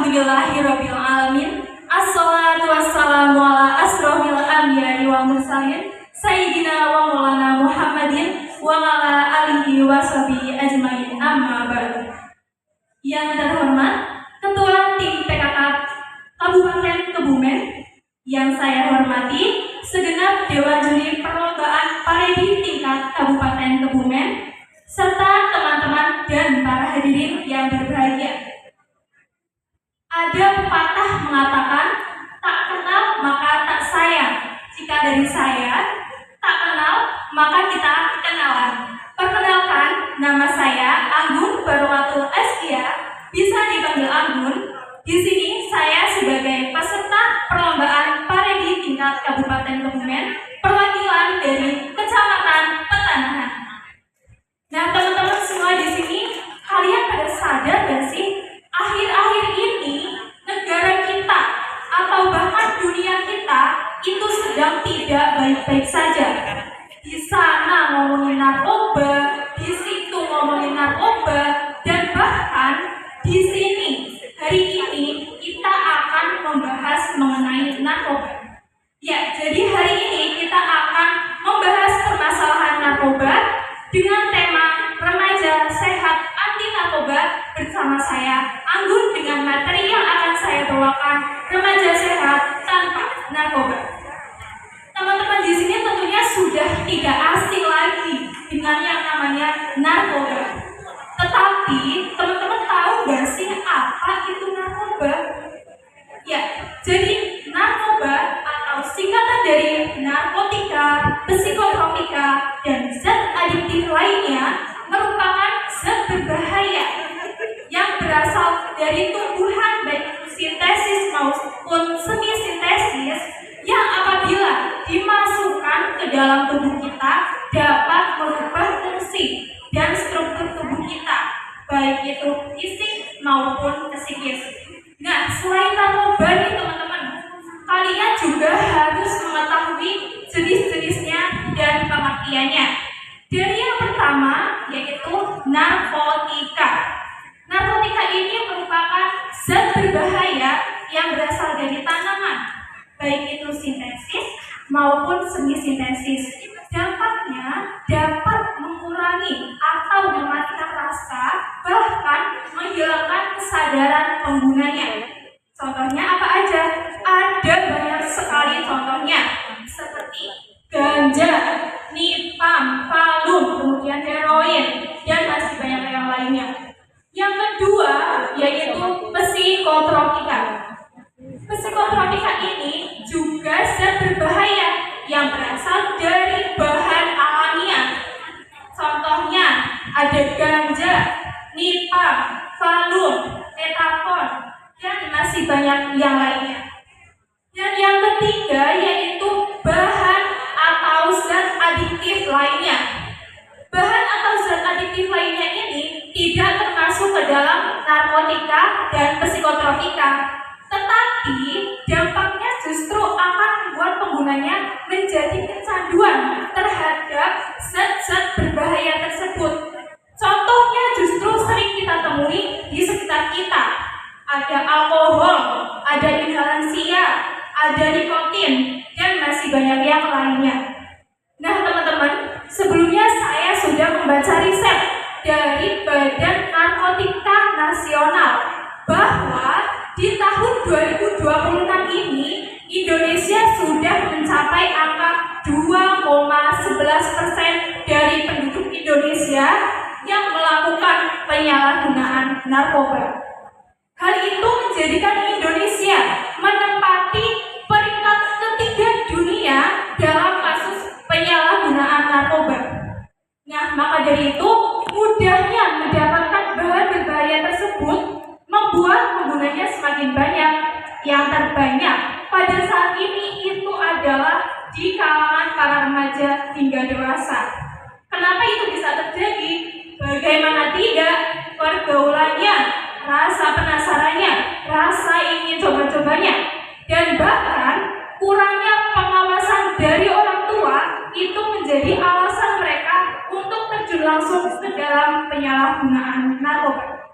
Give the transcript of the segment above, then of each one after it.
Alhamdulillahirabbil alamin. Assalatu wassalamu ala asrofil anbiya'i wal mursalin sayyidina wa maulana Muhammadin wa ala alihi wa sahbihi ajmain, amma ba'du. Yang terhormat Ketua Tim PKK Kabupaten Kebumen, yang saya hormati segenap Dewan Juri Perlombaan Paredi tingkat Kabupaten Kebumen, serta teman-teman dan para hadirin yang berbahagia. Ada pepatah mengatakan, tak kenal maka tak sayang. Jika dari saya, tak kenal maka kita kenalan. Perkenalkan, nama saya Anggun Barwatul Askia, bisa dipanggil Anggun. Di sini saya sebagai peserta perlombaan paredi tingkat Kabupaten Kebumen, perwakilan dari Kecamatan Petanahan. Nah, teman-teman semua di sini, kalian pada sadar gak sih? Akhir-akhir ini negara kita atau bahkan dunia kita itu sedang tidak baik-baik saja. Di sana ngomongin narkoba, di situ ngomongin narkoba, dan bahkan di sini hari ini kita akan membahas mengenai narkoba. Ya, jadi hari ini kita akan membahas permasalahan narkoba dengan tema remaja sehat anti narkoba bersama saya Anggun, dengan materi yang akan saya bawakan, remaja sehat tanpa narkoba. Teman-teman di sini tentunya sudah tidak asing lagi dengan yang namanya narkoba. Tetapi teman-teman tahu nggak sih apa itu narkoba? Ya, jadi narkoba atau singkatan dari narkotika, psikotropika, dan zat adiktif lainnya merupakan zat berbahaya yang berasal dari tumbuhan baik itu sintesis maupun semi sintesis, yang apabila dimasukkan ke dalam tubuh kita dapat merubah fungsi dan struktur tubuh kita, baik itu fisik maupun psikis. Nah, selain narkoba nih teman-teman, kalian juga harus mengetahui jenis-jenisnya dan pengertiannya. Dari yang pertama yaitu narkotika. Narkotika ini merupakan zat berbahaya yang berasal dari tanaman, baik itu sintesis maupun semi sintesis. Dampaknya dapat mengurangi atau mematikan rasa, bahkan menghilangkan kesadaran penggunanya. Contohnya apa aja? Ada banyak sekali contohnya, seperti ganja, nipam, valum, kemudian heroin, dan masih banyak yang lainnya. Yang kedua yaitu psikotropika. Psikotropika ini juga zat berbahaya yang berasal dari bahan alamiah. Contohnya ada ganja, nipam, valum, metafon, dan masih banyak yang lainnya. Dan yang ketiga yaitu bahan atau zat adiktif lainnya. Bahan atau zat adiktif lainnya ini tidak termasuk ke dalam narkotika dan psikotropika, tetapi dampaknya justru akan membuat penggunanya menjadi kecanduan terhadap zat-zat berbahaya tersebut. Contohnya justru sering kita temui di sekitar kita. Ada alkohol, ada inhalansia, ada nikotin, dan masih banyak yang lainnya. Nah teman-teman, sebelumnya saya sudah membaca riset dari Badan Narkotika Nasional bahwa di tahun 2026 ini Indonesia sudah mencapai angka 2,11% dari penduduk Indonesia yang melakukan penyalahgunaan narkoba. Hal itu menjadikan Indonesia menempati peringkat ketiga dunia dalam kasus penyalahgunaan narkoba. Nah, maka dari itu, mudahnya mendapatkan bahan berbahaya tersebut membuat penggunanya semakin banyak. Yang terbanyak pada saat ini itu adalah di kalangan para remaja hingga dewasa. Kenapa itu bisa terjadi? Bagaimana tidak? Pergaulannya, rasa penasarannya, rasa ingin coba-cobanya, dan bahkan kurangnya pengawasan dari orang tua itu menjadi alasan mereka untuk terjun langsung ke dalam penyalahgunaan narkoba.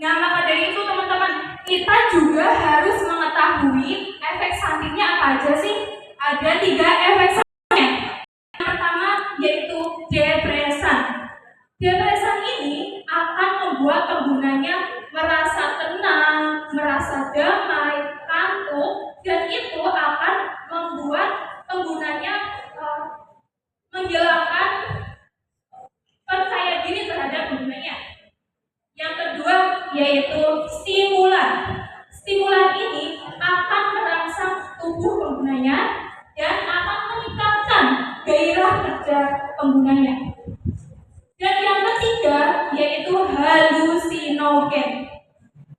Nah, maka dari itu teman-teman, kita juga harus mengetahui efek sampingnya apa aja sih. Ada 3 efek sampingnya. Yang pertama yaitu depresan. Depresan ini akan membuat penggunanya merasa tenang, merasa damai, kantuk, dan itu akan membuat penggunanya menghilangkan percaya diri terhadap penggunanya. Yang kedua yaitu stimulan. Stimulan ini akan merangsang tubuh penggunanya dan akan meningkatkan gairah kerja penggunanya. Dan yang ketiga yaitu halusinogen.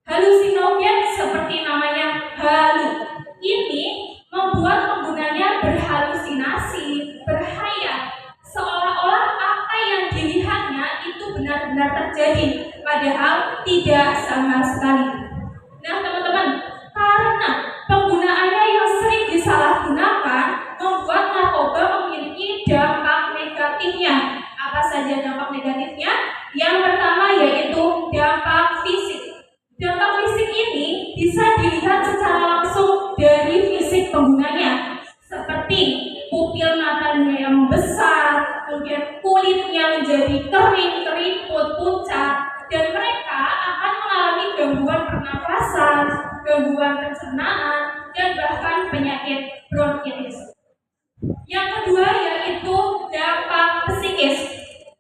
Halusinogen seperti namanya halu. Ini membuat penggunanya berhalusinasi, berhayal, seolah-olah apa yang dilihatnya itu benar-benar terjadi, padahal tidak sama sekali. Nah teman-teman, karena penggunaannya yang sering disalahgunakan, membuat narkoba memiliki dampak negatifnya. Apa saja dampak negatifnya? Yang pertama yaitu dampak fisik. Dampak fisik ini bisa dilihat secara langsung dari fisik penggunanya, seperti pupil matanya yang membesar, kemudian kulitnya menjadi kering, keriput, pucat, dan mereka akan mengalami gangguan pernafasan, gangguan pencernaan, dan bahkan penyakit bronkitis. Yang kedua yaitu dampak psikis.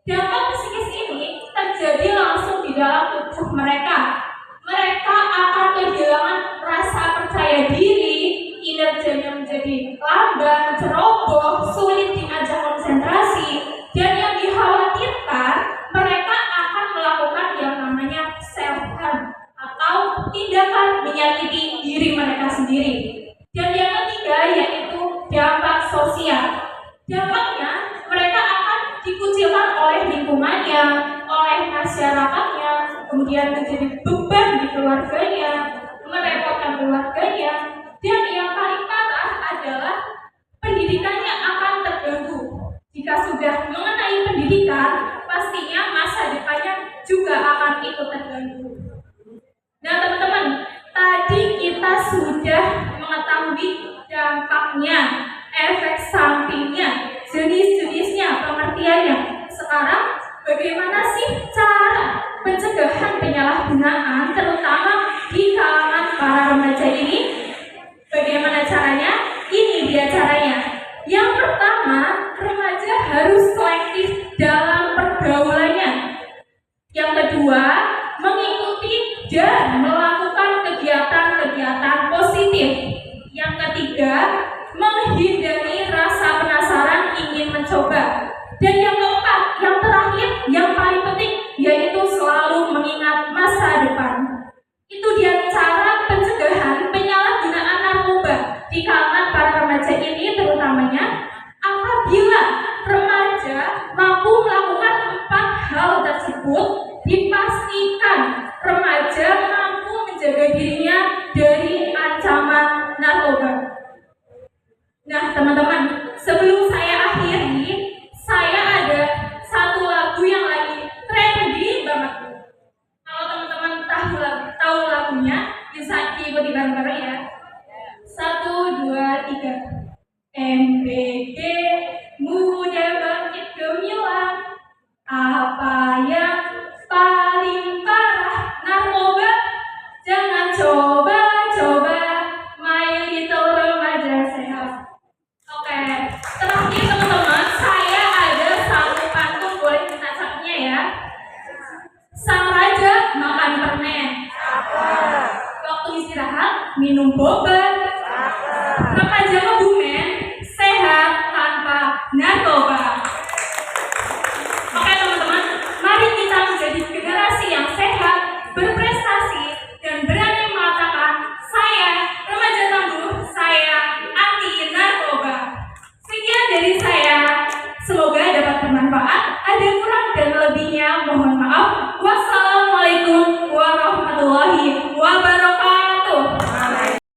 Dampak psikis ini terjadi langsung di dalam tubuh mereka. Mereka akan kehilangan rasa percaya diri, kinerjanya menjadi lamban, ceroboh, sulit diajak konsentrasi, dan yang dikhawatirkan mereka akan melakukan yang namanya self-harm atau tindakan menyakiti diri mereka sendiri. Dan yang ketiga yaitu dampak sosial. Dampaknya mereka akan dikucilkan oleh lingkungannya, oleh masyarakatnya, kemudian menjadi beban di keluarganya, merepotkan keluarganya, dan yang paling parah adalah pendidikannya akan terganggu. Jika sudah mengenai pendidikan, pastinya masa depannya juga akan ikut terganggu. Nah teman-teman, tadi kita sudah mengetahui dampaknya, efek sampingnya, jenis-jenisnya, pengertiannya. Sekarang bagaimana sih cara pencegahan penyalahgunaan terutama di kalangan para remaja ini? Bagaimana caranya? Ini dia caranya. Yang pertama, remaja harus selektif dalam pergaulannya. Yang kedua, mengikuti dan melakukan kegiatan-kegiatan positif. Yang ketiga, menghindari rasa penasaran ingin mencoba. Dan yang keempat, yang terakhir, yang paling penting, yaitu selalu mengingat masa depan. Itu dia cara pencegahan penyalahgunaan narkoba di kalangan para remaja ini, terutamanya apabila remaja mampu melakukan 4 hal tersebut,